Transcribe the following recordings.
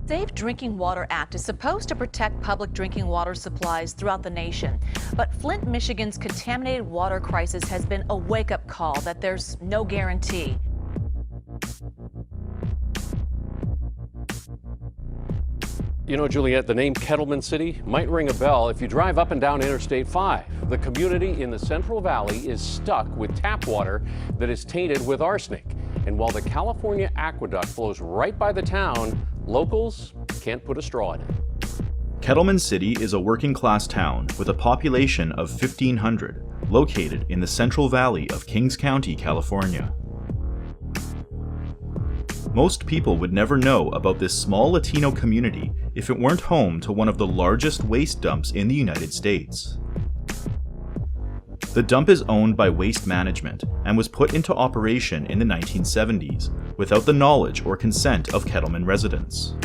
Safe Drinking Water Act is supposed to protect public drinking water supplies throughout the nation. But Flint, Michigan's contaminated water crisis has been a wake-up call that there's no guarantee. You know, Juliet, the name Kettleman City might ring a bell if you drive up and down Interstate 5. The community in the Central Valley is stuck with tap water that is tainted with arsenic. And while the California aqueduct flows right by the town, locals can't put a straw in it. Kettleman City is a working-class town with a population of 1,500, located in the Central Valley of Kings County, California. Most people would never know about this small Latino community if it weren't home to one of the largest waste dumps in the United States. The dump is owned by Waste Management and was put into operation in the 1970s without the knowledge or consent of Kettleman residents.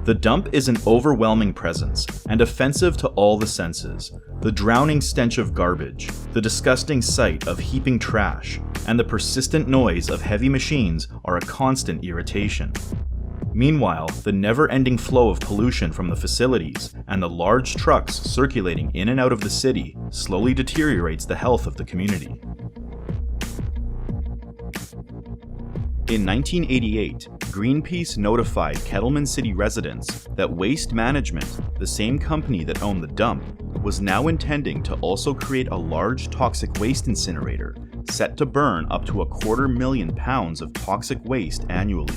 The dump is an overwhelming presence and offensive to all the senses. The drowning stench of garbage, the disgusting sight of heaping trash, and the persistent noise of heavy machines are a constant irritation. Meanwhile, the never-ending flow of pollution from the facilities and the large trucks circulating in and out of the city slowly deteriorates the health of the community. In 1988, Greenpeace notified Kettleman City residents that Waste Management, the same company that owned the dump, was now intending to also create a large toxic waste incinerator set to burn up to 250,000 pounds of toxic waste annually.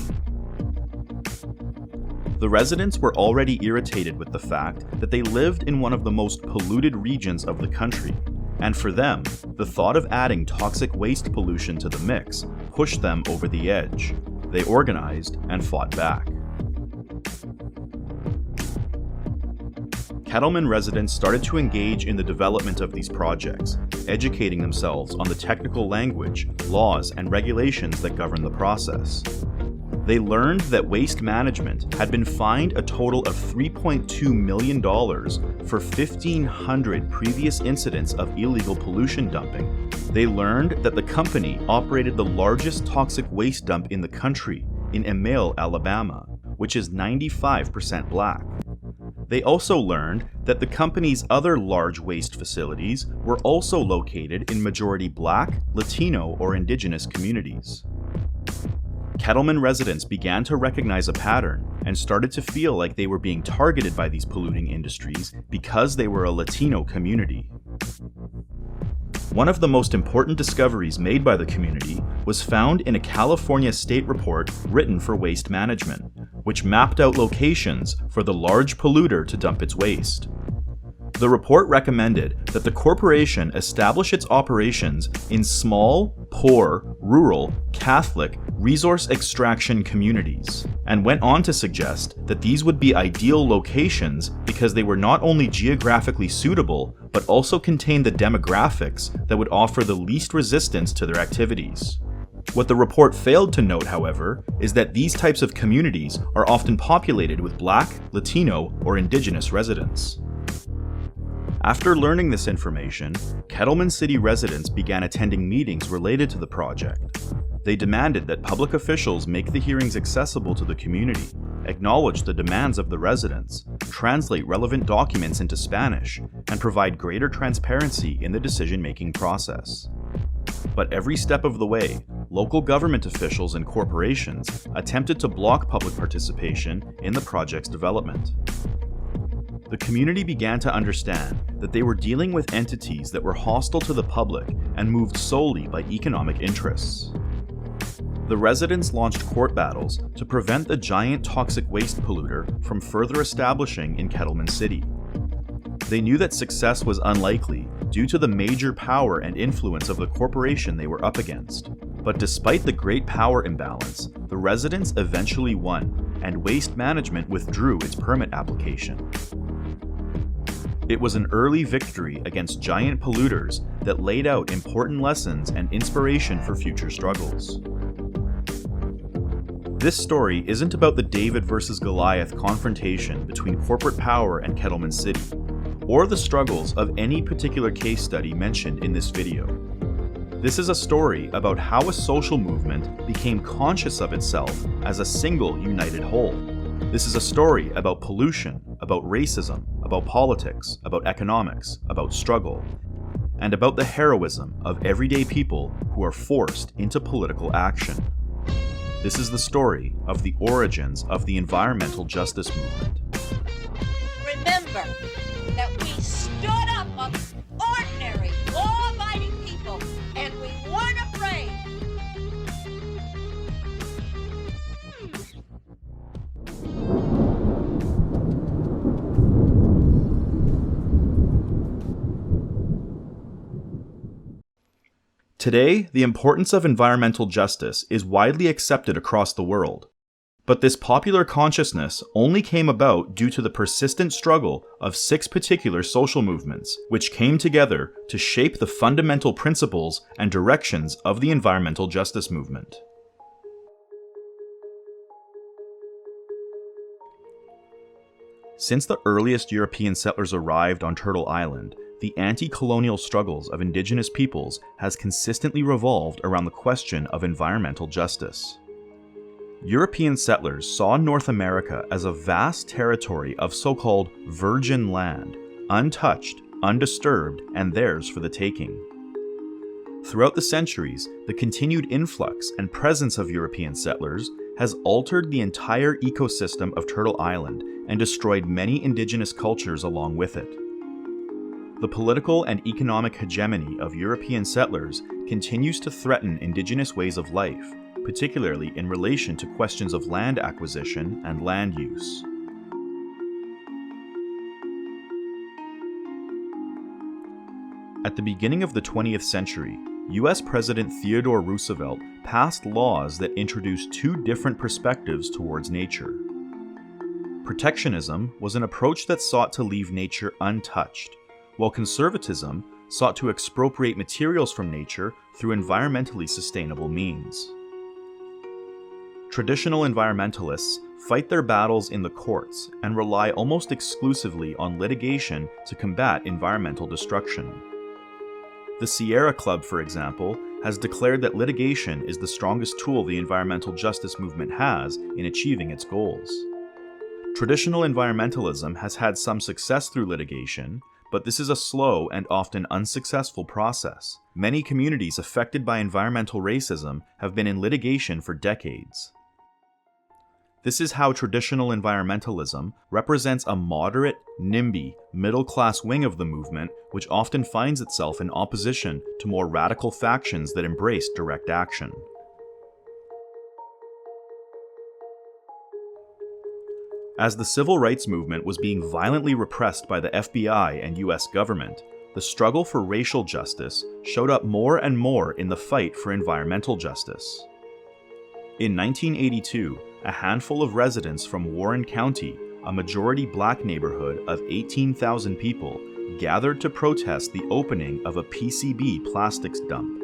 The residents were already irritated with the fact that they lived in one of the most polluted regions of the country, and for them, the thought of adding toxic waste pollution to the mix pushed them over the edge. They organized and fought back. Kettleman residents started to engage in the development of these projects, educating themselves on the technical language, laws, and regulations that govern the process. They learned that Waste Management had been fined a total of $3.2 million for 1,500 previous incidents of illegal pollution dumping. They learned that the company operated the largest toxic waste dump in the country in Emile, Alabama, which is 95% black. They also learned that the company's other large waste facilities were also located in majority black, Latino, or Indigenous communities. Kettleman residents began to recognize a pattern and started to feel like they were being targeted by these polluting industries because they were a Latino community. One of the most important discoveries made by the community was found in a California state report written for Waste Management, which mapped out locations for the large polluter to dump its waste. The report recommended that the corporation establish its operations in small, poor, rural, Catholic, resource extraction communities, and went on to suggest that these would be ideal locations because they were not only geographically suitable, but also contained the demographics that would offer the least resistance to their activities. What the report failed to note, however, is that these types of communities are often populated with Black, Latino, or Indigenous residents. After learning this information, Kettleman City residents began attending meetings related to the project. They demanded that public officials make the hearings accessible to the community, acknowledge the demands of the residents, translate relevant documents into Spanish, and provide greater transparency in the decision-making process. But every step of the way, local government officials and corporations attempted to block public participation in the project's development. The community began to understand that they were dealing with entities that were hostile to the public and moved solely by economic interests. The residents launched court battles to prevent the giant toxic waste polluter from further establishing in Kettleman City. They knew that success was unlikely due to the major power and influence of the corporation they were up against. But despite the great power imbalance, the residents eventually won, and Waste Management withdrew its permit application. It was an early victory against giant polluters that laid out important lessons and inspiration for future struggles. This story isn't about the David versus Goliath confrontation between corporate power and Kettleman City, or the struggles of any particular case study mentioned in this video. This is a story about how a social movement became conscious of itself as a single united whole. This is a story about pollution, about racism, about politics, about economics, about struggle, and about the heroism of everyday people who are forced into political action. This is the story of the origins of the environmental justice movement. Remember that we stood up of ordinary, law-abiding people, and we weren't afraid. Today, the importance of environmental justice is widely accepted across the world. But this popular consciousness only came about due to the persistent struggle of 6 particular social movements, which came together to shape the fundamental principles and directions of the environmental justice movement. Since the earliest European settlers arrived on Turtle Island, the anti-colonial struggles of Indigenous peoples has consistently revolved around the question of environmental justice. European settlers saw North America as a vast territory of so-called virgin land, untouched, undisturbed, and theirs for the taking. Throughout the centuries, the continued influx and presence of European settlers has altered the entire ecosystem of Turtle Island and destroyed many Indigenous cultures along with it. The political and economic hegemony of European settlers continues to threaten Indigenous ways of life, particularly in relation to questions of land acquisition and land use. At the beginning of the 20th century, US President Theodore Roosevelt passed laws that introduced 2 different perspectives towards nature. Protectionism was an approach that sought to leave nature untouched, while conservatism sought to expropriate materials from nature through environmentally sustainable means. Traditional environmentalists fight their battles in the courts and rely almost exclusively on litigation to combat environmental destruction. The Sierra Club, for example, has declared that litigation is the strongest tool the environmental justice movement has in achieving its goals. Traditional environmentalism has had some success through litigation, but this is a slow and often unsuccessful process. Many communities affected by environmental racism have been in litigation for decades. This is how traditional environmentalism represents a moderate, NIMBY, middle-class wing of the movement, which often finds itself in opposition to more radical factions that embrace direct action. As the civil rights movement was being violently repressed by the FBI and US government, the struggle for racial justice showed up more and more in the fight for environmental justice. In 1982, a handful of residents from Warren County, a majority black neighborhood of 18,000 people, gathered to protest the opening of a PCB plastics dump.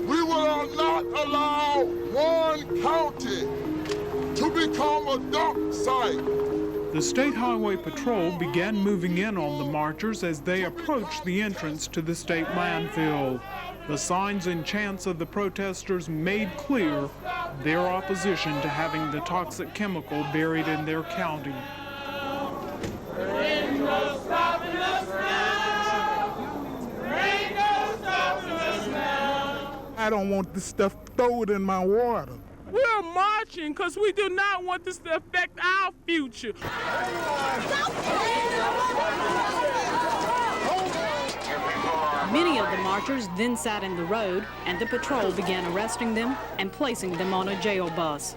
We will not allow Warren County to become a dump site. The State Highway Patrol began moving in on the marchers as they approached the entrance to the state landfill. The signs and chants of the protesters made clear their opposition to having the toxic chemical buried in their county. Ain't no stopping us now. Ain't no stopping us now. I don't want this stuff thrown in my water. We're marching because we do not want this to affect our future. Many of the marchers then sat in the road, and the patrol began arresting them and placing them on a jail bus.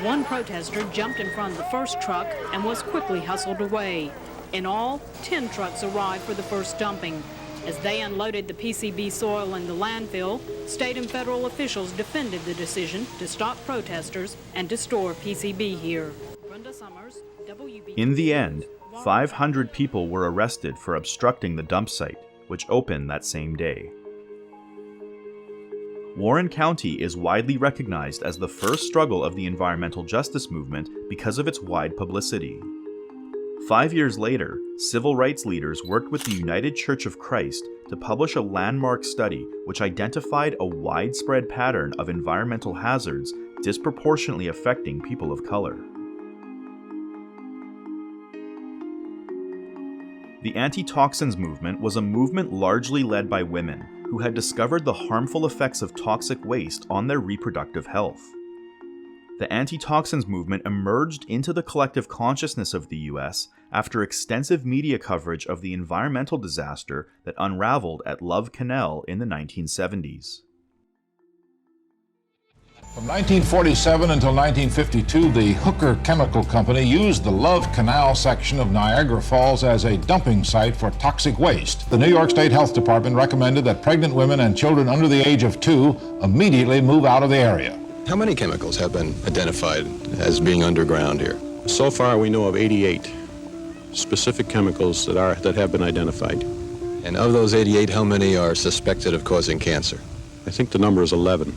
One protester jumped in front of the first truck and was quickly hustled away. In all, 10 trucks arrived for the first dumping. As they unloaded the PCB soil in the landfill, state and federal officials defended the decision to stop protesters and to store PCB here. Brenda Summers, WB. In the end, 500 people were arrested for obstructing the dump site, which opened that same day. Warren County is widely recognized as the first struggle of the environmental justice movement because of its wide publicity. 5 years later, civil rights leaders worked with the United Church of Christ to publish a landmark study which identified a widespread pattern of environmental hazards disproportionately affecting people of color. The Anti-Toxins Movement was a movement largely led by women who had discovered the harmful effects of toxic waste on their reproductive health. The Anti-Toxins Movement emerged into the collective consciousness of the US after extensive media coverage of the environmental disaster that unraveled at Love Canal in the 1970s. From 1947 until 1952, the Hooker Chemical Company used the Love Canal section of Niagara Falls as a dumping site for toxic waste. The New York State Health Department recommended that pregnant women and children under the age of 2 immediately move out of the area. How many chemicals have been identified as being underground here? So far, we know of 88 specific chemicals that have been identified. And of those 88, how many are suspected of causing cancer? I think the number is 11.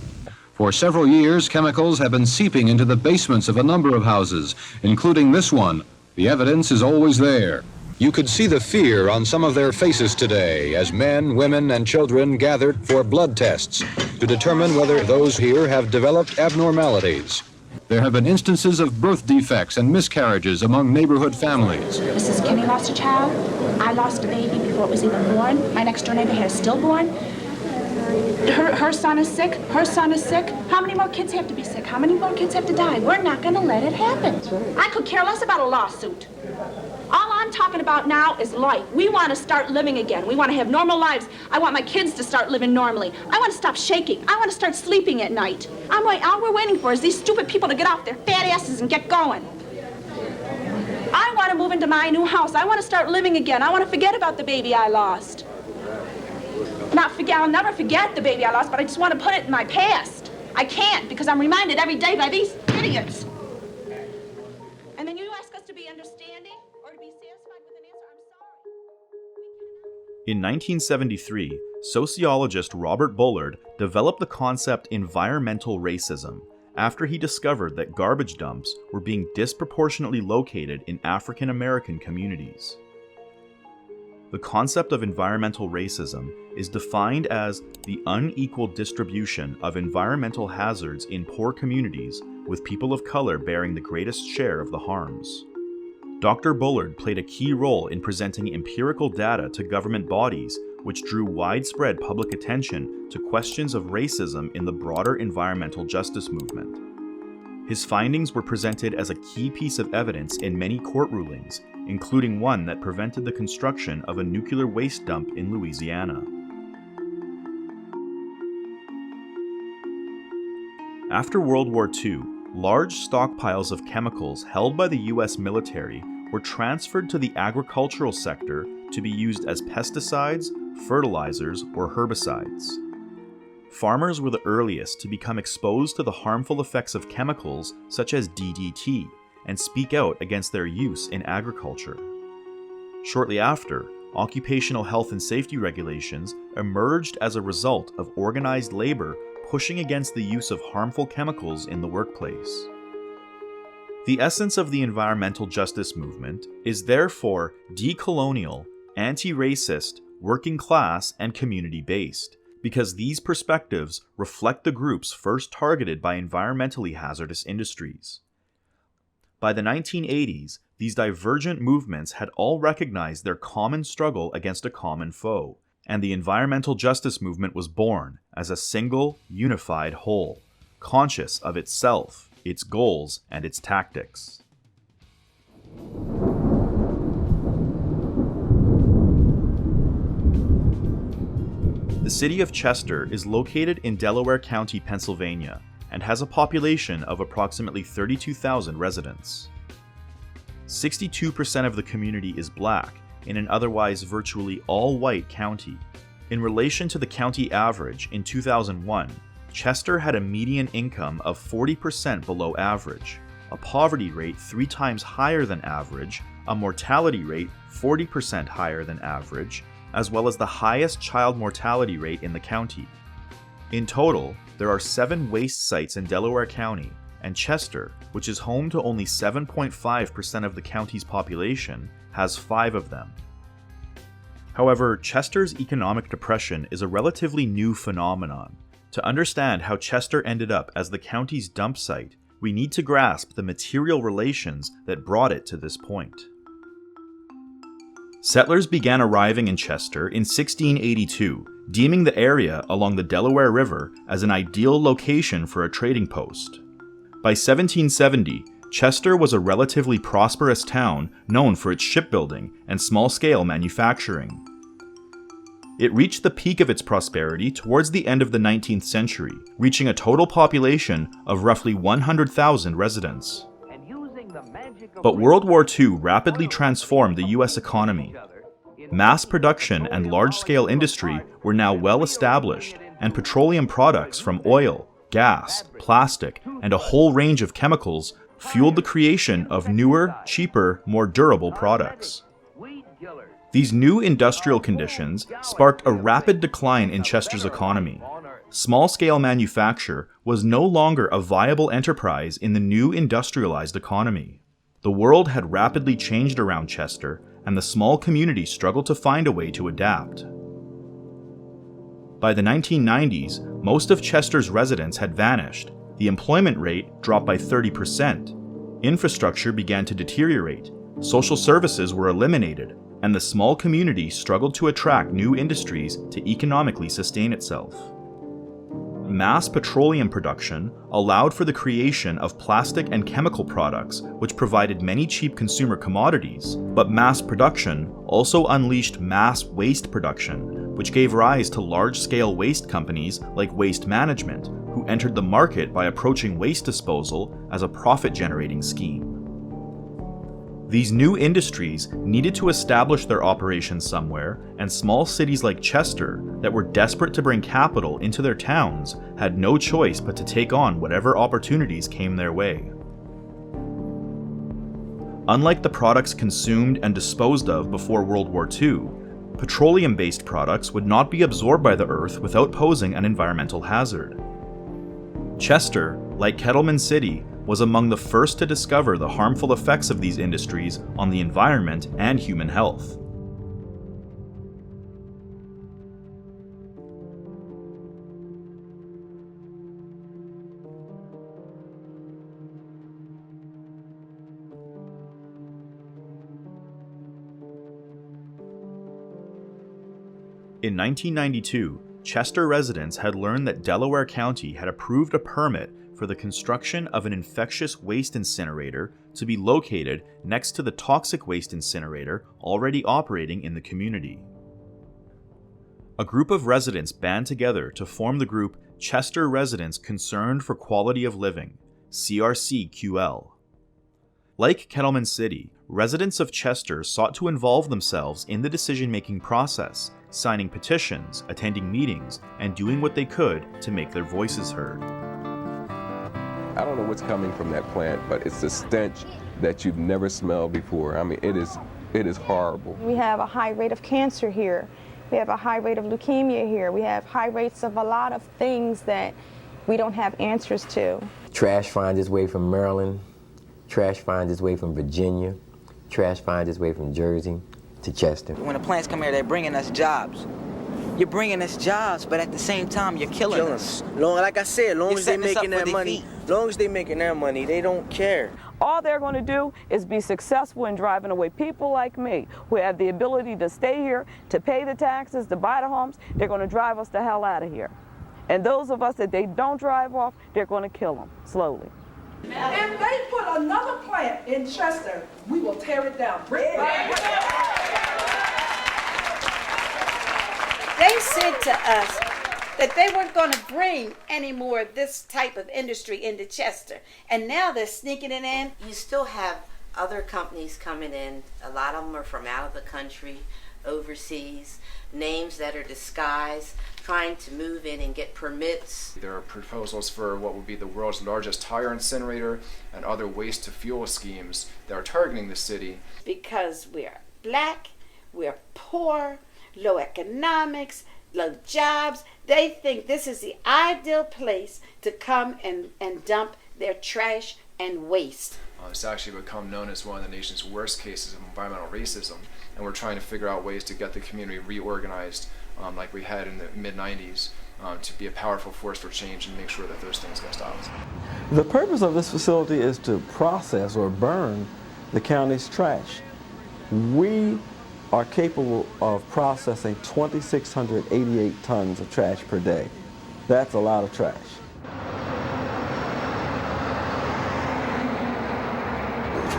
For several years, chemicals have been seeping into the basements of a number of houses, including this one. The evidence is always there. You could see the fear on some of their faces today as men, women, and children gathered for blood tests to determine whether those here have developed abnormalities. There have been instances of birth defects and miscarriages among neighborhood families. Mrs. Kinney lost a child. I lost a baby before it was even born. My next door neighbor had a stillborn. Her son is sick. Her son is sick. How many more kids have to be sick? How many more kids have to die? We're not going to let it happen. I could care less about a lawsuit. All I'm talking about now is life. We want to start living again. We want to have normal lives. I want my kids to start living normally. I want to stop shaking. I want to start sleeping at night. All we're waiting for is these stupid people to get off their fat asses and get going. I want to move into my new house. I want to start living again. I want to forget about the baby I lost. I'll never forget the baby I lost, but I just want to put it in my past. I can't, because I'm reminded every day by these idiots. And then you ask us to be understanding or to be satisfied with an answer. I'm sorry. In 1973, sociologist Robert Bullard developed the concept environmental racism after he discovered that garbage dumps were being disproportionately located in African American communities. The concept of environmental racism is defined as the unequal distribution of environmental hazards in poor communities, with people of color bearing the greatest share of the harms. Dr. Bullard played a key role in presenting empirical data to government bodies, which drew widespread public attention to questions of racism in the broader environmental justice movement. His findings were presented as a key piece of evidence in many court rulings, including one that prevented the construction of a nuclear waste dump in Louisiana. After World War II, large stockpiles of chemicals held by the US military were transferred to the agricultural sector to be used as pesticides, fertilizers, or herbicides. Farmers were the earliest to become exposed to the harmful effects of chemicals such as DDT and speak out against their use in agriculture. Shortly after, occupational health and safety regulations emerged as a result of organized labor pushing against the use of harmful chemicals in the workplace. The essence of the environmental justice movement is therefore decolonial, anti-racist, working class, and community-based, because these perspectives reflect the groups first targeted by environmentally hazardous industries. By the 1980s, these divergent movements had all recognized their common struggle against a common foe, and the environmental justice movement was born as a single, unified whole, conscious of itself, its goals, and its tactics. The city of Chester is located in Delaware County, Pennsylvania, and has a population of approximately 32,000 residents. 62% of the community is black in an otherwise virtually all-white county. In relation to the county average in 2001, Chester had a median income of 40% below average, a poverty rate 3 times higher than average, a mortality rate 40% higher than average, as well as the highest child mortality rate in the county. In total, there are 7 waste sites in Delaware County, and Chester, which is home to only 7.5% of the county's population, has 5 of them. However, Chester's economic depression is a relatively new phenomenon. To understand how Chester ended up as the county's dump site, we need to grasp the material relations that brought it to this point. Settlers began arriving in Chester in 1682, deeming the area along the Delaware River as an ideal location for a trading post. By 1770, Chester was a relatively prosperous town known for its shipbuilding and small-scale manufacturing. It reached the peak of its prosperity towards the end of the 19th century, reaching a total population of roughly 100,000 residents. But World War II rapidly transformed the US economy. Mass production and large-scale industry were now well established, and petroleum products from oil, gas, plastic, and a whole range of chemicals fueled the creation of newer, cheaper, more durable products. These new industrial conditions sparked a rapid decline in Chester's economy. Small-scale manufacture was no longer a viable enterprise in the new industrialized economy. The world had rapidly changed around Chester, and the small community struggled to find a way to adapt. By the 1990s, most of Chester's residents had vanished. The employment rate dropped by 30%. Infrastructure began to deteriorate. Social services were eliminated, and the small community struggled to attract new industries to economically sustain itself. Mass petroleum production allowed for the creation of plastic and chemical products, which provided many cheap consumer commodities, but mass production also unleashed mass waste production, which gave rise to large-scale waste companies like Waste Management, who entered the market by approaching waste disposal as a profit-generating scheme. These new industries needed to establish their operations somewhere, and small cities like Chester, that were desperate to bring capital into their towns, had no choice but to take on whatever opportunities came their way. Unlike the products consumed and disposed of before World War II, petroleum-based products would not be absorbed by the earth without posing an environmental hazard. Chester, like Kettleman City, was among the first to discover the harmful effects of these industries on the environment and human health. In 1992, Chester residents had learned that Delaware County had approved a permit for the construction of an infectious waste incinerator to be located next to the toxic waste incinerator already operating in the community. A group of residents band together to form the group Chester Residents Concerned for Quality of Living, CRCQL. Like Kettleman City, residents of Chester sought to involve themselves in the decision-making process, signing petitions, attending meetings, and doing what they could to make their voices heard. I don't know what's coming from that plant, but it's a stench that you've never smelled before. I mean, it is horrible. We have a high rate of cancer here. We have a high rate of leukemia here. We have high rates of a lot of things that we don't have answers to. Trash finds its way from Maryland. Trash finds its way from Virginia. Trash finds its way from Jersey to Chester. When the plants come here, they're bringing us jobs. You're bringing us jobs, but at the same time, you're killing us. Like I said, long as they're making that money, they don't care. All they're going to do is be successful in driving away people like me who have the ability to stay here, to pay the taxes, to buy the homes. They're going to drive us the hell out of here. And those of us that they don't drive off, they're going to kill them slowly. If they put another plant in Chester, we will tear it down. They said to us that they weren't going to bring any more of this type of industry into Chester. And now they're sneaking it in. You still have other companies coming in. A lot of them are from out of the country, overseas, names that are disguised, trying to move in and get permits. There are proposals for what would be the world's largest tire incinerator and other waste-to-fuel schemes that are targeting the city. Because we're black, we're poor, low economics, low jobs. They think this is the ideal place to come and dump their trash and waste. It's actually become known as one of the nation's worst cases of environmental racism, and we're trying to figure out ways to get the community reorganized like we had in the mid-90s to be a powerful force for change and make sure that those things get stopped. The purpose of this facility is to process or burn the county's trash. We are capable of processing 2,688 tons of trash per day. That's a lot of trash.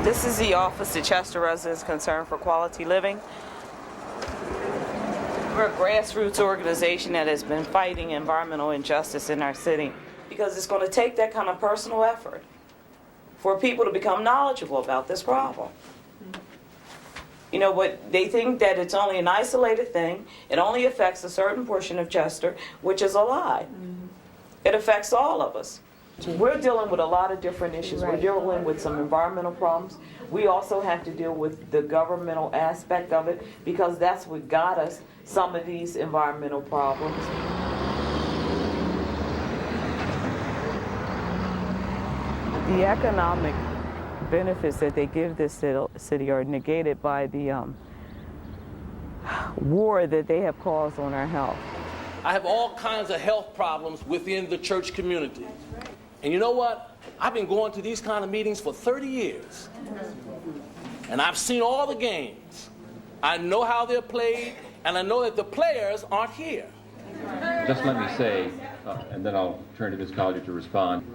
This is the Office of Chester Residents Concerned for Quality Living. We're a grassroots organization that has been fighting environmental injustice in our city because it's going to take that kind of personal effort for people to become knowledgeable about this problem. You know, but they think that it's only an isolated thing. It only affects a certain portion of Chester, which is a lie. It affects all of us. We're dealing with a lot of different issues. We're dealing with some environmental problems. We also have to deal with the governmental aspect of it because that's what got us some of these environmental problems. The economic benefits that they give this city are negated by the war that they have caused on our health. I have all kinds of health problems within the church community. And you know what? I've been going to these kind of meetings for 30 years. And I've seen all the games. I know how they're played, and I know that the players aren't here. Just let me say, and then I'll turn to Ms. Collier to respond,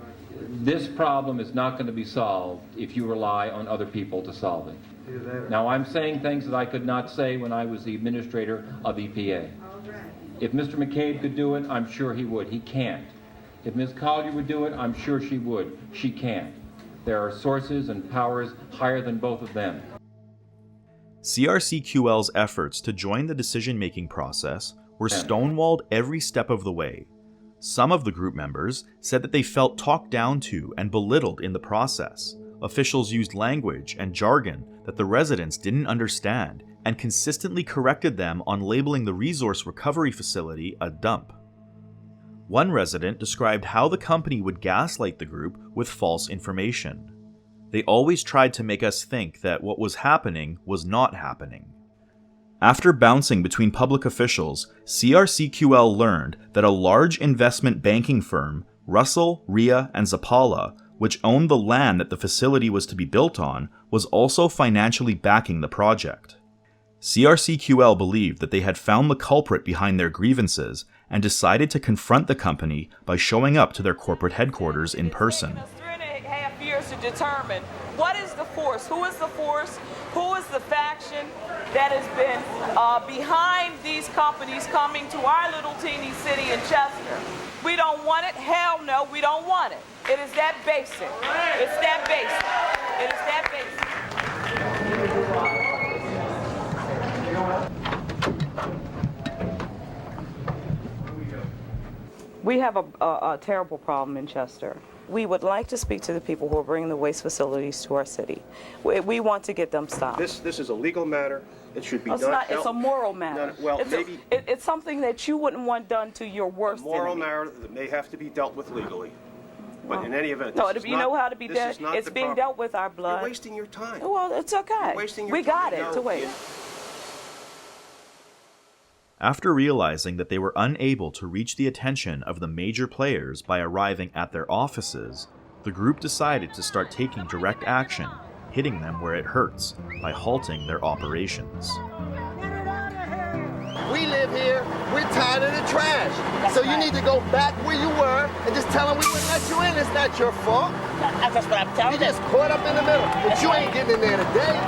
this problem is not going to be solved if you rely on other people to solve it. Now, I'm saying things that I could not say when I was the administrator of EPA. If Mr. McCabe could do it, I'm sure he would. He can't. If Ms. Collier would do it, I'm sure she would. She can't. There are sources and powers higher than both of them. CRCQL's efforts to join the decision-making process were stonewalled every step of the way. Some of the group members said that they felt talked down to and belittled in the process. Officials used language and jargon that the residents didn't understand and consistently corrected them on labeling the resource recovery facility a dump. One resident described how the company would gaslight the group with false information. They always tried to make us think that what was happening was not happening. After bouncing between public officials, CRCQL learned that a large investment banking firm, Russell, Rhea, and Zapala, which owned the land that the facility was to be built on, was also financially backing the project. CRCQL believed that they had found the culprit behind their grievances and decided to confront the company by showing up to their corporate headquarters in person. It's taken us 3.5 years to determine what is the force, who is the faction that has been behind these companies coming to our little teeny city in Chester. We don't want it. Hell no, we don't want it. It is that basic. It's that basic. It is that basic. We have a terrible problem in Chester. We would like to speak to the people who are bringing the waste facilities to our city. We want to get them stopped. This is a legal matter. It should be it's done. It's a moral matter. Well, it's something that you wouldn't want done to your worst enemy. A moral matter that may have to be dealt with legally. But in any event, you know how to be dealt. It's being dealt with our blood. You're wasting your time. Well, it's okay. You're wasting your we time. got it to wait. After realizing that they were unable to reach the attention of the major players by arriving at their offices, the group decided to start taking direct action, hitting them where it hurts by halting their operations. We live here, we're tired of the trash. So you need to go back where you were and just tell them we wouldn't let you in. It's not your fault. That's what I'm telling you. You just caught up in the middle, but you ain't getting in there today.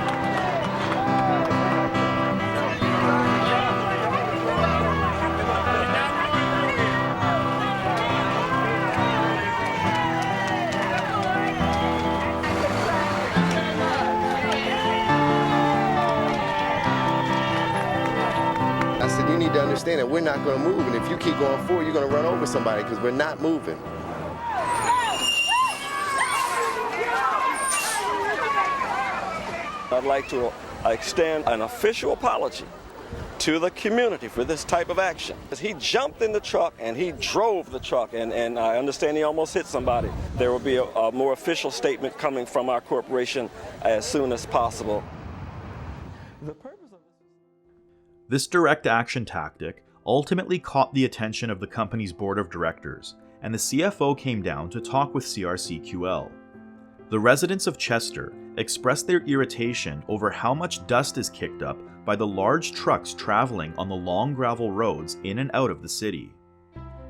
I said, you need to understand that we're not going to move, and if you keep going forward, you're going to run over somebody because we're not moving. I'd like to extend an official apology to the community for this type of action. He jumped in the truck and he drove the truck, and I understand he almost hit somebody. There will be a more official statement coming from our corporation as soon as possible. This direct action tactic ultimately caught the attention of the company's board of directors, and the CFO came down to talk with CRCQL. The residents of Chester expressed their irritation over how much dust is kicked up by the large trucks traveling on the long gravel roads in and out of the city.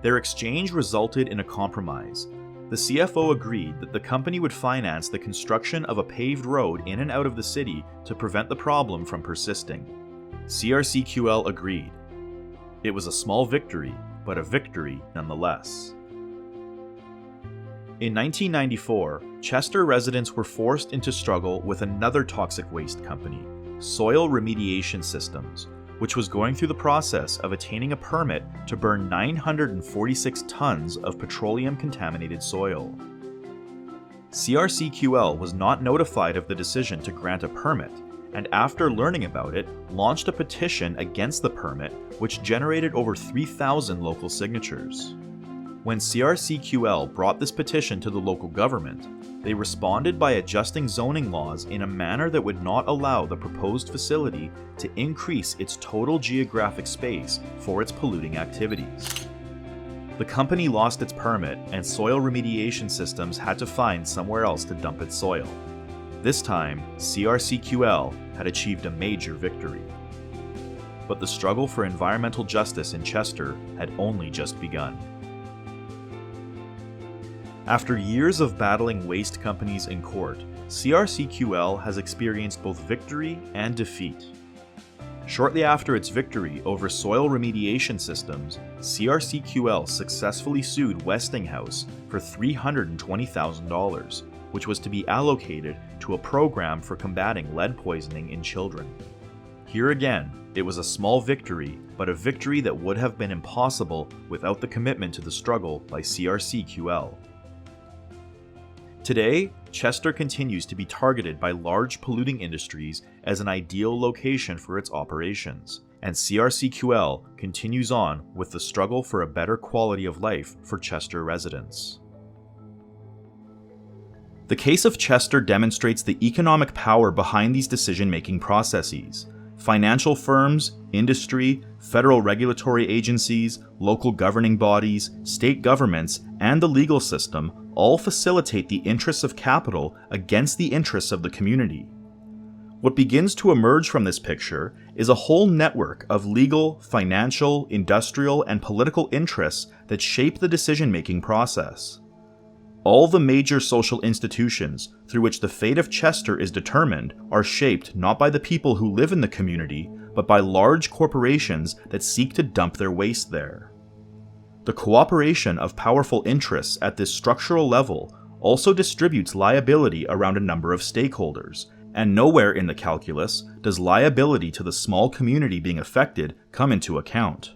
Their exchange resulted in a compromise. The CFO agreed that the company would finance the construction of a paved road in and out of the city to prevent the problem from persisting. CRCQL agreed. It was a small victory, but a victory nonetheless. In 1994, Chester residents were forced into struggle with another toxic waste company, Soil Remediation Systems, which was going through the process of attaining a permit to burn 946 tons of petroleum-contaminated soil. CRCQL was not notified of the decision to grant a permit, and after learning about it, launched a petition against the permit, which generated over 3,000 local signatures. When CRCQL brought this petition to the local government, they responded by adjusting zoning laws in a manner that would not allow the proposed facility to increase its total geographic space for its polluting activities. The company lost its permit, and Soil Remediation Systems had to find somewhere else to dump its soil. This time, CRCQL had achieved a major victory. But the struggle for environmental justice in Chester had only just begun. After years of battling waste companies in court, CRCQL has experienced both victory and defeat. Shortly after its victory over Soil Remediation Systems, CRCQL successfully sued Westinghouse for $320,000, which was to be allocated to a program for combating lead poisoning in children. Here again, it was a small victory, but a victory that would have been impossible without the commitment to the struggle by CRCQL. Today, Chester continues to be targeted by large polluting industries as an ideal location for its operations, and CRCQL continues on with the struggle for a better quality of life for Chester residents. The case of Chester demonstrates the economic power behind these decision-making processes. Financial firms, industry, federal regulatory agencies, local governing bodies, state governments, and the legal system all facilitate the interests of capital against the interests of the community. What begins to emerge from this picture is a whole network of legal, financial, industrial, and political interests that shape the decision-making process. All the major social institutions through which the fate of Chester is determined are shaped not by the people who live in the community, but by large corporations that seek to dump their waste there. The cooperation of powerful interests at this structural level also distributes liability around a number of stakeholders, and nowhere in the calculus does liability to the small community being affected come into account.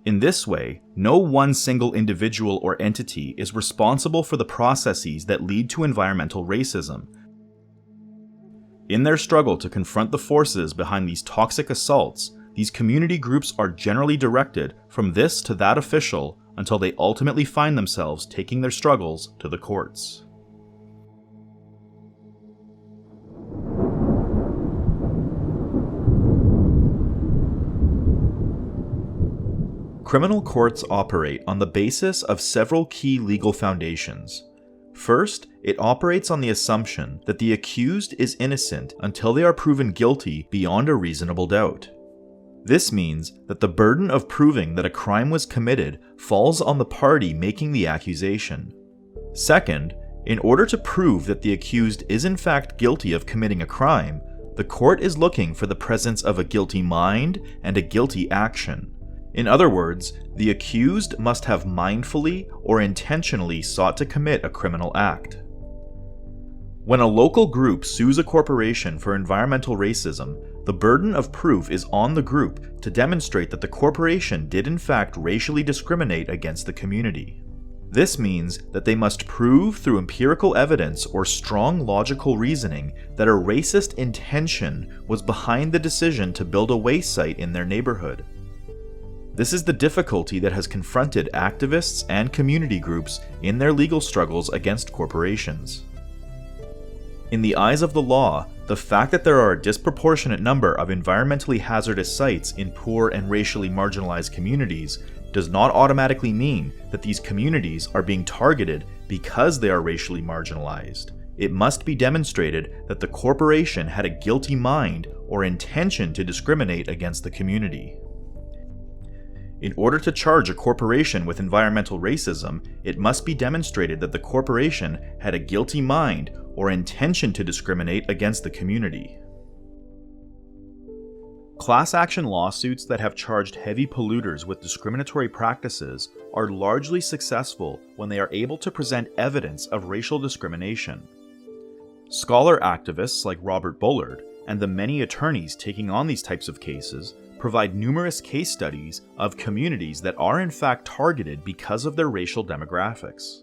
In this way, no one single individual or entity is responsible for the processes that lead to environmental racism. In their struggle to confront the forces behind these toxic assaults, these community groups are generally directed from this to that official until they ultimately find themselves taking their struggles to the courts. Criminal courts operate on the basis of several key legal foundations. First, it operates on the assumption that the accused is innocent until they are proven guilty beyond a reasonable doubt. This means that the burden of proving that a crime was committed falls on the party making the accusation. Second, in order to prove that the accused is in fact guilty of committing a crime, the court is looking for the presence of a guilty mind and a guilty action. In other words, the accused must have mindfully or intentionally sought to commit a criminal act. When a local group sues a corporation for environmental racism, the burden of proof is on the group to demonstrate that the corporation did in fact racially discriminate against the community. This means that they must prove through empirical evidence or strong logical reasoning that a racist intention was behind the decision to build a waste site in their neighborhood. This is the difficulty that has confronted activists and community groups in their legal struggles against corporations. In the eyes of the law, the fact that there are a disproportionate number of environmentally hazardous sites in poor and racially marginalized communities does not automatically mean that these communities are being targeted because they are racially marginalized. It must be demonstrated that the corporation had a guilty mind or intention to discriminate against the community. In order to charge a corporation with environmental racism, it must be demonstrated that the corporation had a guilty mind or intention to discriminate against the community. Class action lawsuits that have charged heavy polluters with discriminatory practices are largely successful when they are able to present evidence of racial discrimination. Scholar activists like Robert Bullard and the many attorneys taking on these types of cases provide numerous case studies of communities that are in fact targeted because of their racial demographics.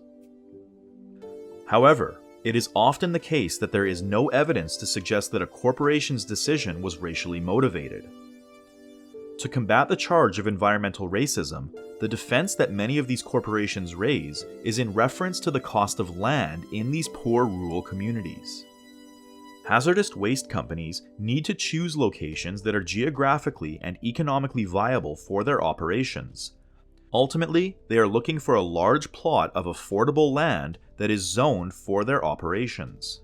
However, it is often the case that there is no evidence to suggest that a corporation's decision was racially motivated. To combat the charge of environmental racism, the defense that many of these corporations raise is in reference to the cost of land in these poor rural communities. Hazardous waste companies need to choose locations that are geographically and economically viable for their operations. Ultimately, they are looking for a large plot of affordable land that is zoned for their operations.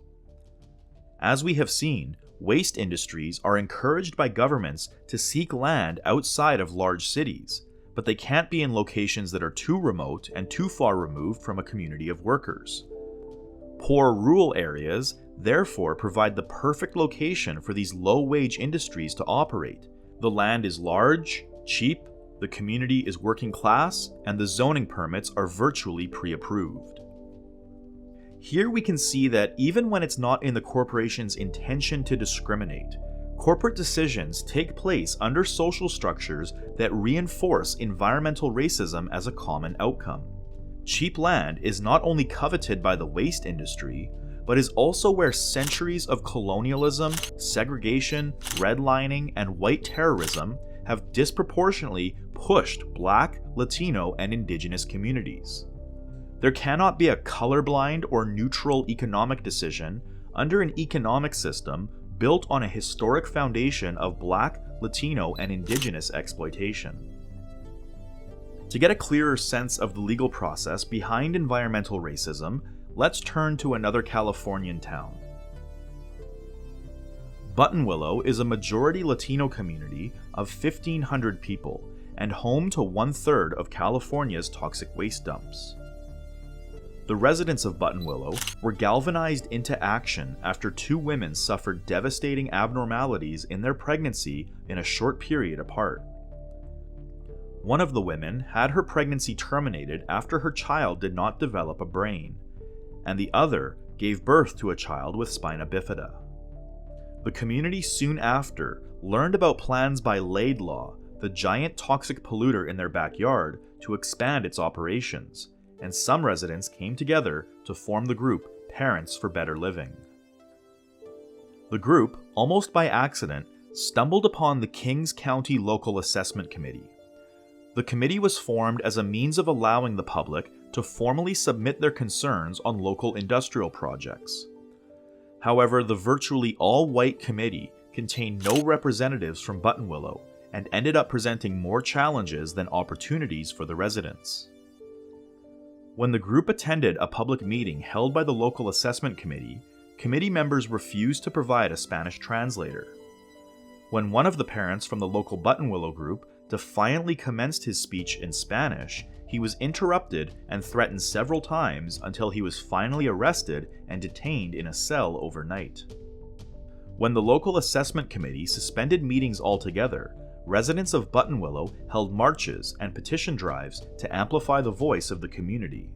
As we have seen, waste industries are encouraged by governments to seek land outside of large cities, but they can't be in locations that are too remote and too far removed from a community of workers. Poor rural areas therefore provide the perfect location for these low-wage industries to operate. The land is large, cheap, the community is working class, and the zoning permits are virtually pre-approved. Here we can see that even when it's not in the corporation's intention to discriminate, corporate decisions take place under social structures that reinforce environmental racism as a common outcome. Cheap land is not only coveted by the waste industry, but is also where centuries of colonialism, segregation, redlining, and white terrorism have disproportionately pushed Black, Latino, and Indigenous communities. There cannot be a colorblind or neutral economic decision under an economic system built on a historic foundation of Black, Latino, and Indigenous exploitation. To get a clearer sense of the legal process behind environmental racism, let's turn to another Californian town. Buttonwillow is a majority Latino community of 1,500 people and home to 1/3 of California's toxic waste dumps. The residents of Buttonwillow were galvanized into action after 2 women suffered devastating abnormalities in their pregnancy in a short period apart. One of the women had her pregnancy terminated after her child did not develop a brain, and the other gave birth to a child with spina bifida. The community soon after learned about plans by Laidlaw, the giant toxic polluter in their backyard, to expand its operations, and some residents came together to form the group Parents for Better Living. The group, almost by accident, stumbled upon the Kings County Local Assessment Committee. The committee was formed as a means of allowing the public to formally submit their concerns on local industrial projects. However, the virtually all-white committee contained no representatives from Buttonwillow and ended up presenting more challenges than opportunities for the residents. When the group attended a public meeting held by the local assessment committee, committee members refused to provide a Spanish translator. When one of the parents from the local Buttonwillow group defiantly commenced his speech in Spanish, he was interrupted and threatened several times until he was finally arrested and detained in a cell overnight. When the local assessment committee suspended meetings altogether, residents of Buttonwillow held marches and petition drives to amplify the voice of the community.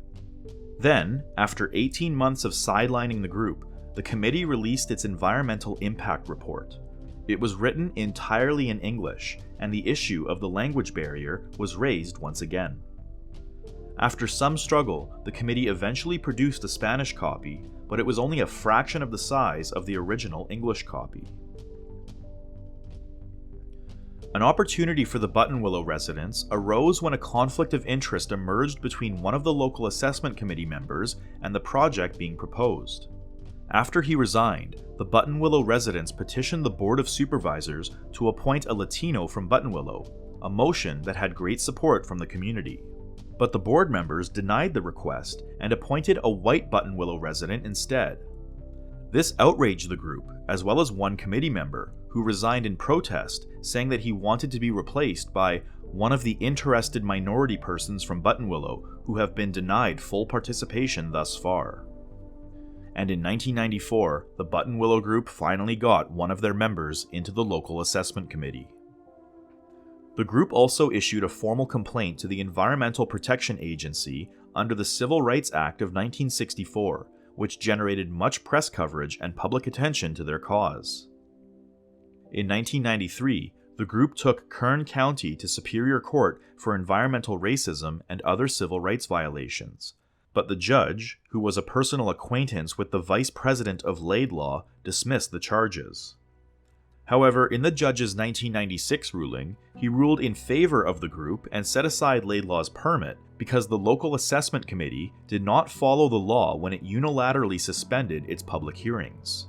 Then, after 18 months of sidelining the group, the committee released its environmental impact report. It was written entirely in English, and the issue of the language barrier was raised once again. After some struggle, the committee eventually produced a Spanish copy, but it was only a fraction of the size of the original English copy. An opportunity for the Buttonwillow residents arose when a conflict of interest emerged between one of the local assessment committee members and the project being proposed. After he resigned, the Buttonwillow residents petitioned the Board of Supervisors to appoint a Latino from Buttonwillow, a motion that had great support from the community. But the board members denied the request and appointed a white Buttonwillow resident instead. This outraged the group, as well as one committee member, who resigned in protest, saying that he wanted to be replaced by one of the interested minority persons from Buttonwillow who have been denied full participation thus far. And in 1994, the Buttonwillow group finally got one of their members into the local assessment committee. The group also issued a formal complaint to the Environmental Protection Agency under the Civil Rights Act of 1964, which generated much press coverage and public attention to their cause. In 1993, the group took Kern County to Superior Court for environmental racism and other civil rights violations, but the judge, who was a personal acquaintance with the vice president of Laidlaw, dismissed the charges. However, in the judge's 1996 ruling, he ruled in favor of the group and set aside Laidlaw's permit because the local assessment committee did not follow the law when it unilaterally suspended its public hearings.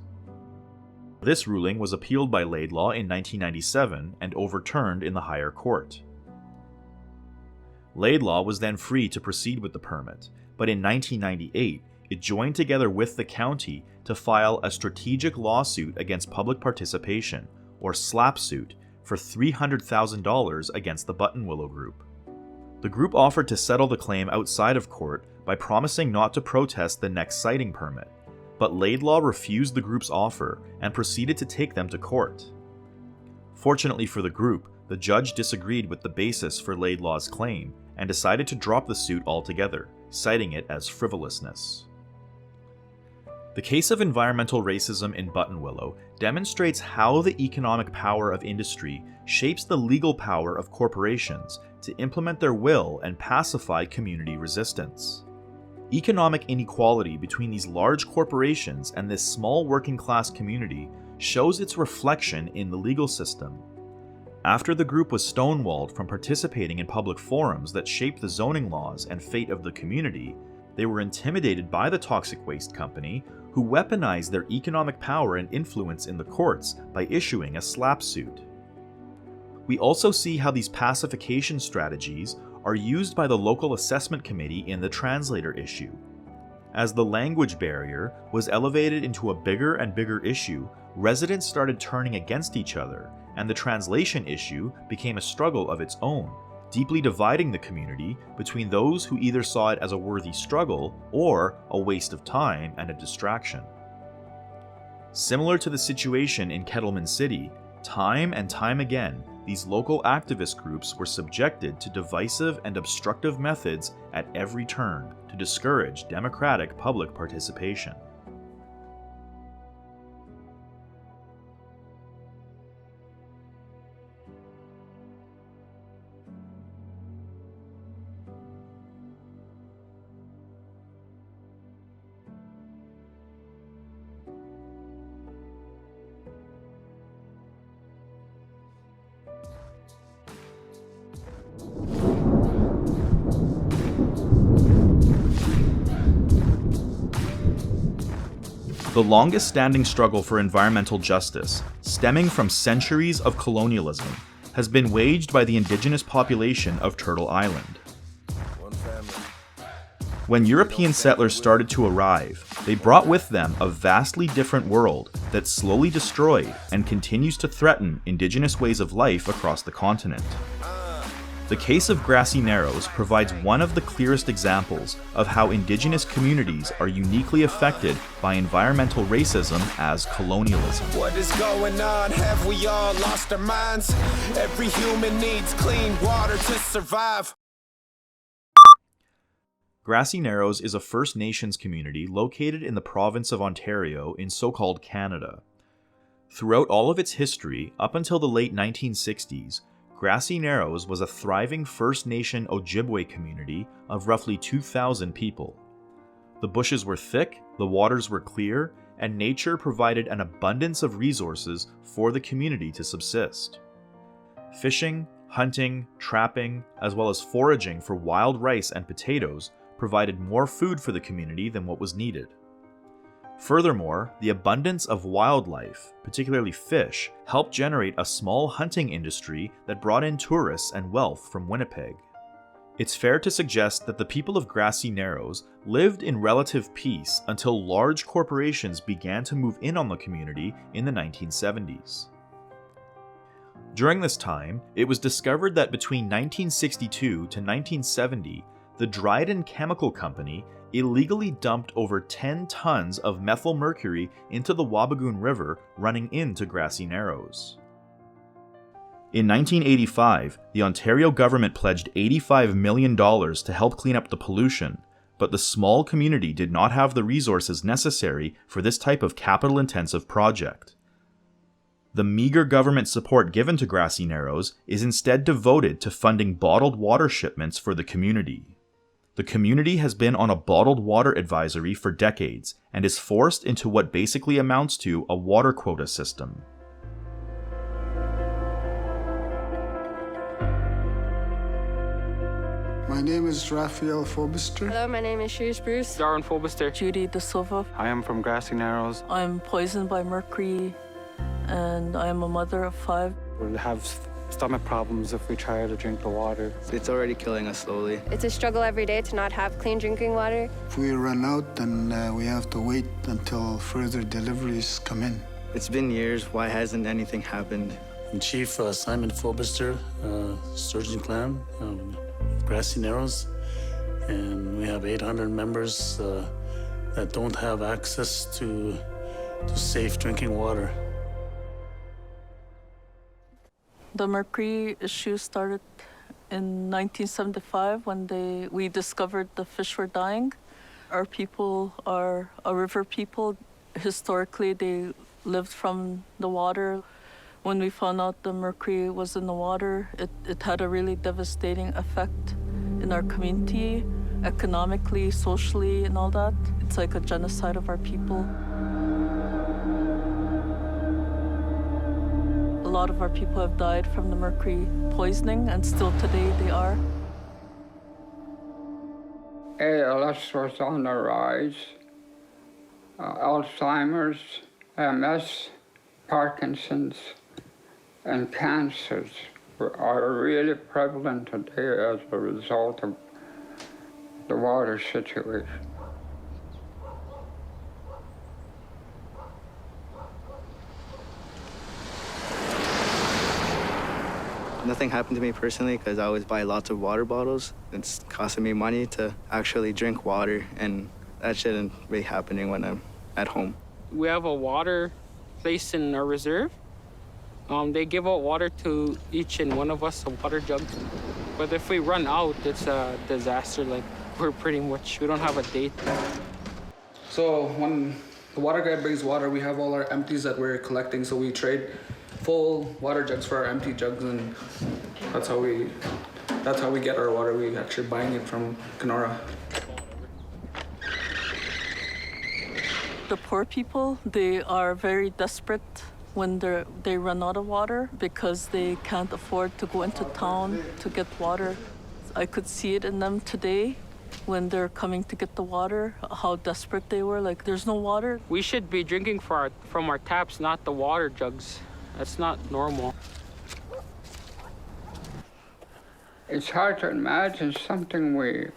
This ruling was appealed by Laidlaw in 1997 and overturned in the higher court. Laidlaw was then free to proceed with the permit, but in 1998, it joined together with the county to file a strategic lawsuit against public participation, or SLAP suit, for $300,000 against the Buttonwillow group. The group offered to settle the claim outside of court by promising not to protest the next siting permit, but Laidlaw refused the group's offer and proceeded to take them to court. Fortunately for the group, the judge disagreed with the basis for Laidlaw's claim and decided to drop the suit altogether, citing it as frivolousness. The case of environmental racism in Buttonwillow demonstrates how the economic power of industry shapes the legal power of corporations to implement their will and pacify community resistance. Economic inequality between these large corporations and this small working-class community shows its reflection in the legal system. After the group was stonewalled from participating in public forums that shaped the zoning laws and fate of the community, they were intimidated by the toxic waste company, who weaponized their economic power and influence in the courts by issuing a SLAP suit. We also see how these pacification strategies are used by the local assessment committee in the translator issue. As the language barrier was elevated into a bigger and bigger issue, residents started turning against each other, and the translation issue became a struggle of its own, deeply dividing the community between those who either saw it as a worthy struggle or a waste of time and a distraction. Similar to the situation in Kettleman City, time and time again, these local activist groups were subjected to divisive and obstructive methods at every turn to discourage democratic public participation. The longest-standing struggle for environmental justice, stemming from centuries of colonialism, has been waged by the indigenous population of Turtle Island. When European settlers started to arrive, they brought with them a vastly different world that slowly destroyed and continues to threaten indigenous ways of life across the continent. The case of Grassy Narrows provides one of the clearest examples of how indigenous communities are uniquely affected by environmental racism as colonialism. What is going on? Have we all lost our minds? Every human needs clean water to survive. Grassy Narrows is a First Nations community located in the province of Ontario in so-called Canada. Throughout all of its history, up until the late 1960s, Grassy Narrows was a thriving First Nation Ojibwe community of roughly 2,000 people. The bushes were thick, the waters were clear, and nature provided an abundance of resources for the community to subsist. Fishing, hunting, trapping, as well as foraging for wild rice and potatoes provided more food for the community than what was needed. Furthermore, the abundance of wildlife, particularly fish, helped generate a small hunting industry that brought in tourists and wealth from Winnipeg. It's fair to suggest that the people of Grassy Narrows lived in relative peace until large corporations began to move in on the community in the 1970s. During this time, it was discovered that between 1962 to 1970, the Dryden Chemical Company illegally dumped over 10 tons of methyl mercury into the Wabigoon River running into Grassy Narrows. In 1985, the Ontario government pledged $85 million to help clean up the pollution, but the small community did not have the resources necessary for this type of capital-intensive project. The meager government support given to Grassy Narrows is instead devoted to funding bottled water shipments for the community. The community has been on a bottled water advisory for decades and is forced into what basically amounts to a water quota system. My name is Raphael Fobister. Hello, my name is Sheila Bruce. Darren Fobister. Judy De Silva. I am from Grassy Narrows. I'm poisoned by mercury, and I am a mother of 5. We'll have stomach problems if we try to drink the water. It's already killing us slowly. It's a struggle every day to not have clean drinking water. If we run out, then we have to wait until further deliveries come in. It's been years. Why hasn't anything happened? I'm Chief Simon Fobister, Surgeon Clan, Grassy Narrows, and we have 800 members that don't have access to safe drinking water. The mercury issue started in 1975 when we discovered the fish were dying. Our people are a river people. Historically, they lived from the water. When we found out the mercury was in the water, it had a really devastating effect in our community, economically, socially, and all that. It's like a genocide of our people. A lot of our people have died from the mercury poisoning, and still today they are. ALS was on the rise. Alzheimer's, MS, Parkinson's, and cancers are really prevalent today as a result of the water situation. Nothing happened to me personally because I always buy lots of water bottles. It's costing me money to actually drink water, and that shouldn't be happening when I'm at home. We have a water place in our reserve. They give out water to each and one of us, a water jug. But if we run out, it's a disaster. Like, we don't have a date. So when the water guy brings water, we have all our empties that we're collecting, so we trade full water jugs for our empty jugs, and that's how we get our water. We actually buying it from Kenora. The poor people, they are very desperate when they run out of water because they can't afford to go into town to get water. I could see it in them today when they're coming to get the water, how desperate they were, like there's no water. We should be drinking from our taps, not the water jugs. That's not normal. It's hard to imagine something we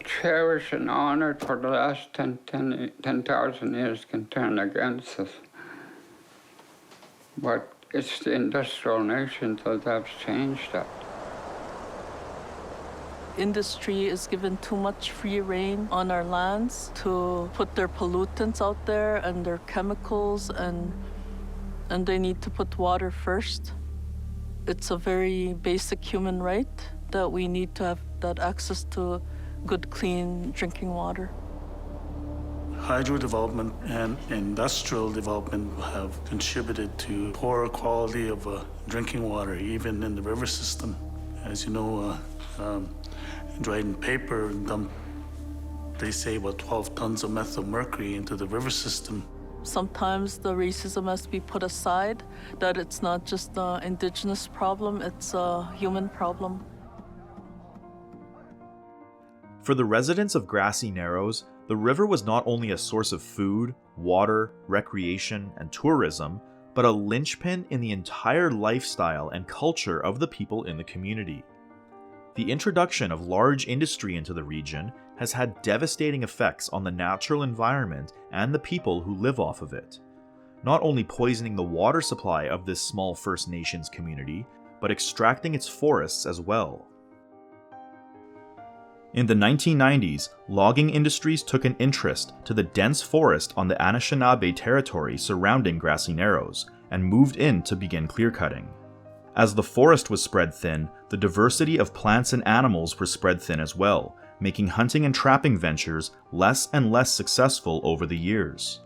cherish and honor for the last 10,000 years can turn against us. But it's the industrial nations that have changed that. Industry is given too much free rein on our lands to put their pollutants out there and their chemicals, and they need to put water first. It's a very basic human right that we need to have that access to good, clean drinking water. hydro development and industrial development have contributed to poorer quality of drinking water, even in the river system. As you know, Dryden Paper dumped, they say, about 12 tons of methyl mercury into the river system. Sometimes the racism has to be put aside, that it's not just the Indigenous problem, it's a human problem. For the residents of Grassy Narrows, the river was not only a source of food, water, recreation, and tourism, but a linchpin in the entire lifestyle and culture of the people in the community. The introduction of large industry into the region has had devastating effects on the natural environment and the people who live off of it, not only poisoning the water supply of this small First Nations community, but extracting its forests as well. In the 1990s, logging industries took an interest to the dense forest on the Anishinaabe territory surrounding Grassy Narrows and moved in to begin clearcutting. As the forest was spread thin, the diversity of plants and animals were spread thin as well, making hunting and trapping ventures less and less successful over the years.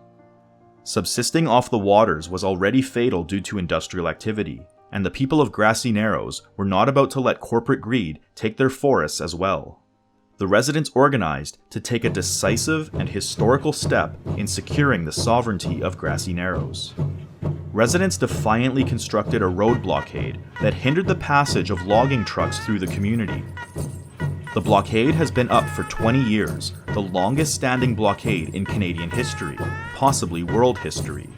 Subsisting off the waters was already fatal due to industrial activity, and the people of Grassy Narrows were not about to let corporate greed take their forests as well. The residents organized to take a decisive and historical step in securing the sovereignty of Grassy Narrows. Residents defiantly constructed a road blockade that hindered the passage of logging trucks through the community. The blockade has been up for 20 years, the longest standing blockade in Canadian history, possibly world history.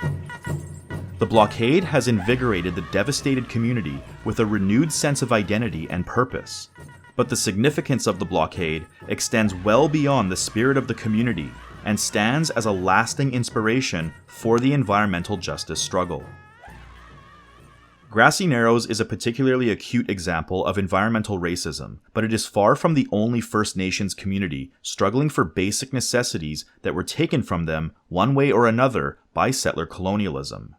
The blockade has invigorated the devastated community with a renewed sense of identity and purpose. But the significance of the blockade extends well beyond the spirit of the community and stands as a lasting inspiration for the environmental justice struggle. Grassy Narrows is a particularly acute example of environmental racism, but it is far from the only First Nations community struggling for basic necessities that were taken from them one way or another by settler colonialism.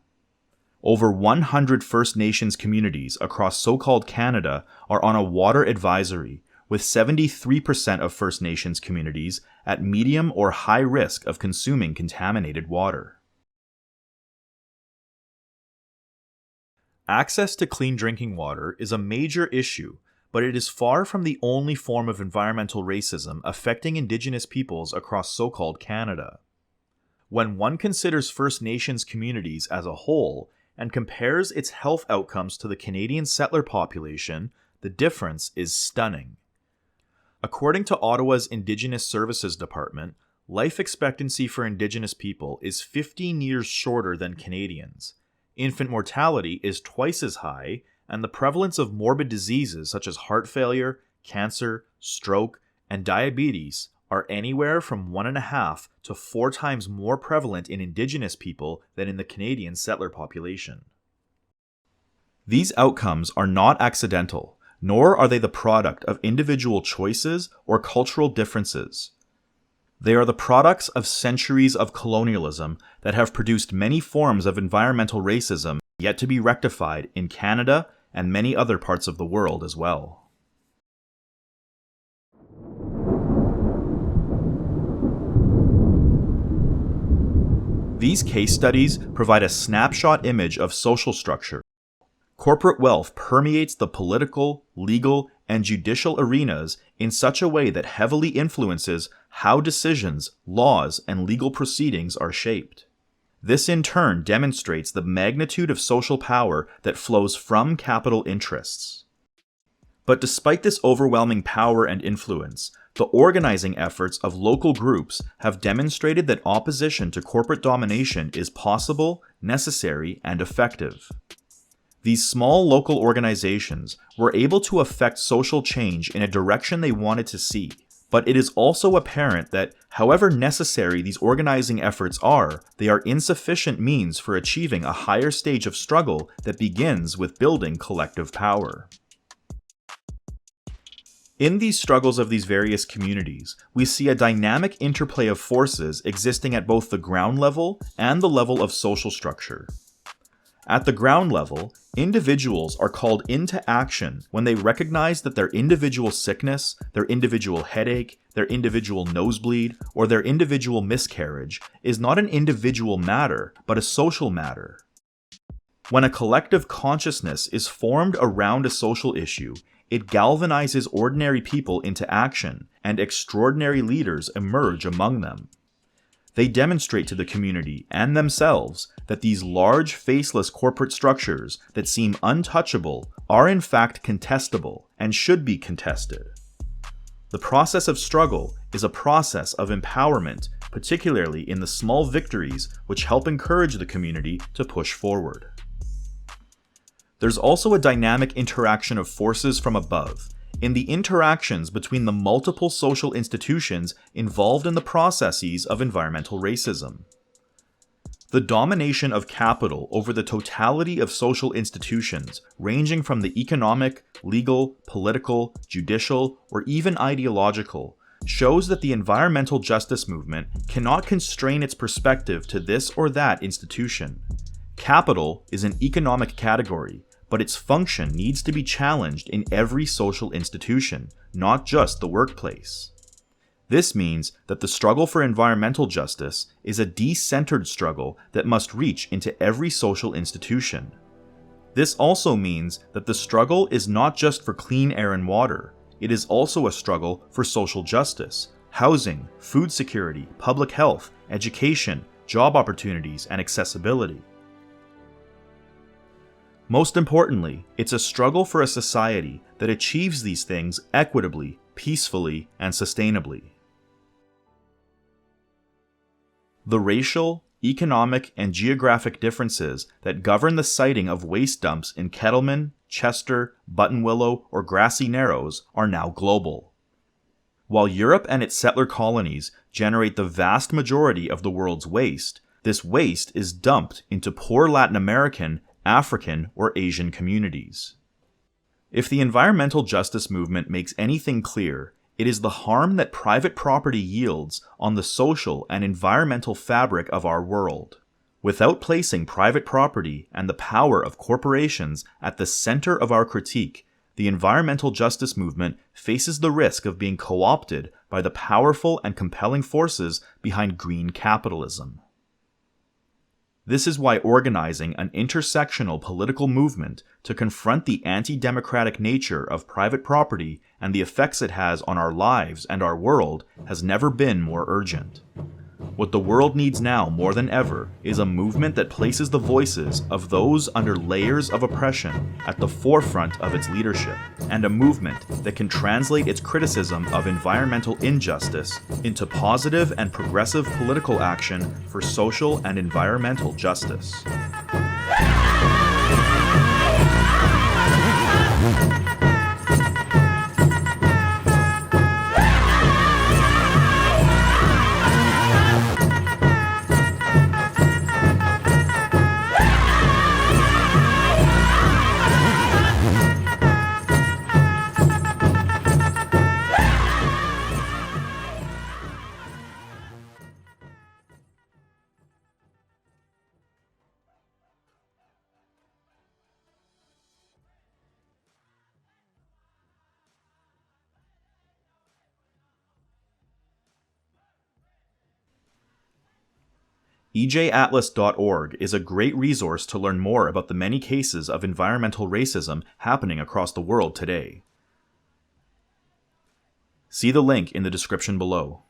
Over 100 First Nations communities across so-called Canada are on a water advisory, with 73% of First Nations communities at medium or high risk of consuming contaminated water. Access to clean drinking water is a major issue, but it is far from the only form of environmental racism affecting Indigenous peoples across so-called Canada. When one considers First Nations communities as a whole, and compares its health outcomes to the Canadian settler population, the difference is stunning. According to Ottawa's Indigenous Services Department, life expectancy for Indigenous people is 15 years shorter than Canadians. Infant mortality is twice as high, and the prevalence of morbid diseases such as heart failure, cancer, stroke, and diabetes are anywhere from 1.5 to 4 times more prevalent in Indigenous people than in the Canadian settler population. These outcomes are not accidental, nor are they the product of individual choices or cultural differences. They are the products of centuries of colonialism that have produced many forms of environmental racism yet to be rectified in Canada and many other parts of the world as well. These case studies provide a snapshot image of social structure. Corporate wealth permeates the political, legal, and judicial arenas in such a way that heavily influences how decisions, laws, and legal proceedings are shaped. This in turn demonstrates the magnitude of social power that flows from capital interests. But despite this overwhelming power and influence, the organizing efforts of local groups have demonstrated that opposition to corporate domination is possible, necessary, and effective. These small local organizations were able to affect social change in a direction they wanted to see, but it is also apparent that, however necessary these organizing efforts are, they are insufficient means for achieving a higher stage of struggle that begins with building collective power. In these struggles of these various communities, we see a dynamic interplay of forces existing at both the ground level and the level of social structure. At the ground level, Individuals are called into action when they recognize that their individual sickness, their individual headache, their individual nosebleed, or their individual miscarriage is not an individual matter, but a social matter. When a collective consciousness is formed around a social issue, it galvanizes ordinary people into action, and extraordinary leaders emerge among them. They demonstrate to the community and themselves that these large, faceless corporate structures that seem untouchable are in fact contestable and should be contested. The process of struggle is a process of empowerment, particularly in the small victories which help encourage the community to push forward. There's also a dynamic interaction of forces from above, in the interactions between the multiple social institutions involved in the processes of environmental racism. The domination of capital over the totality of social institutions, ranging from the economic, legal, political, judicial, or even ideological, shows that the environmental justice movement cannot constrain its perspective to this or that institution. Capital is an economic category, but its function needs to be challenged in every social institution, not just the workplace. This means that the struggle for environmental justice is a decentered struggle that must reach into every social institution. This also means that the struggle is not just for clean air and water, it is also a struggle for social justice, housing, food security, public health, education, job opportunities, and accessibility. Most importantly, it's a struggle for a society that achieves these things equitably, peacefully, and sustainably. The racial, economic, and geographic differences that govern the siting of waste dumps in Kettleman, Chester, Buttonwillow, or Grassy Narrows are now global. While Europe and its settler colonies generate the vast majority of the world's waste, this waste is dumped into poor Latin American, African, or Asian communities. If the environmental justice movement makes anything clear, it is the harm that private property yields on the social and environmental fabric of our world. Without placing private property and the power of corporations at the center of our critique, the environmental justice movement faces the risk of being co-opted by the powerful and compelling forces behind green capitalism. This is why organizing an intersectional political movement to confront the anti-democratic nature of private property and the effects it has on our lives and our world has never been more urgent. What the world needs now more than ever is a movement that places the voices of those under layers of oppression at the forefront of its leadership, and a movement that can translate its criticism of environmental injustice into positive and progressive political action for social and environmental justice. EJAtlas.org is a great resource to learn more about the many cases of environmental racism happening across the world today. See the link in the description below.